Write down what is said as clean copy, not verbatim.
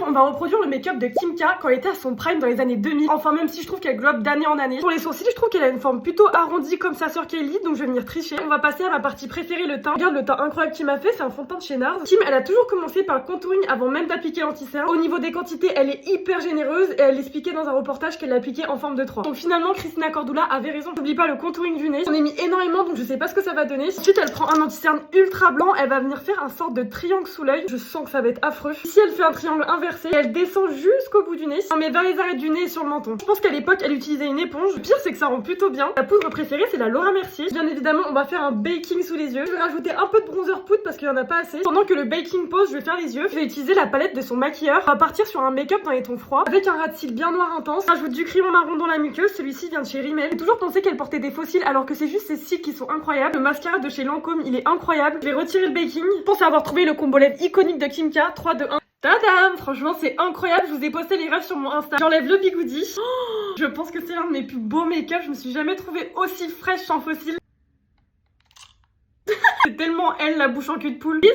on va reproduire le make-up de Kim K quand elle était à son prime dans les années 2000. Enfin, même si je trouve qu'elle glow up d'année en année. Pour les sourcils, je trouve qu'elle a une forme plutôt arrondie comme sa sœur Kylie, donc je vais venir tricher. On va passer à ma partie préférée, le teint. Regarde le teint incroyable qu'il m'a fait, c'est un fond de teint de chez NARS. Kim, elle a toujours commencé par le contouring avant même d'appliquer l'anti-cerne. Au niveau des quantités, elle est hyper généreuse et elle expliquait dans un reportage qu'elle l'appliquait en forme de 3. Donc finalement, Christina Cordula avait raison. N'oublie pas le contouring du nez. On a mis énormément, donc je sais pas ce que ça va donner. Ensuite, elle prend un anti-cerne ultra blanc. Elle va venir faire un sorte de triangle sous l'œil. Je sens que ça va être affreux. Ici, elle fait un triangle inversé. Et elle descend jusqu'au bout du nez. On met vers les arêtes du nez et sur le menton. Je pense qu'à l'époque, elle utilisait une éponge. Le pire, c'est que ça rend plutôt bien. La poudre préférée, c'est la Laura Mercier. Bien évidemment, on va faire un baking sous les yeux. Je vais rajouter un peu de bronzer poudre parce qu'il y en a pas assez. Pendant que le baking pose, je vais faire les yeux. Je vais utiliser la palette de son maquilleur. On va partir sur un make-up dans les tons froids avec un ras de cils bien noir intense. Je rajoute du crayon marron dans la muqueuse. Celui-ci vient de chez Rimmel. J'ai toujours pensé qu'elle portait des faux cils alors que c'est juste ses cils qui sont incroyables. Le mascara de chez Lancôme, il est incroyable. Je vais retirer le baking. Je pense avoir trouvé le combo lèvres iconique de Kim K. 3, 2, 1. Tadam! Franchement, c'est incroyable. Je vous ai posté les rêves sur mon Insta. J'enlève le bigoudi. Je pense que c'est l'un de mes plus beaux make-up. Je me suis jamais trouvée aussi fraîche sans faux cils. C'est tellement elle, la bouche en cul de poule. Bisous!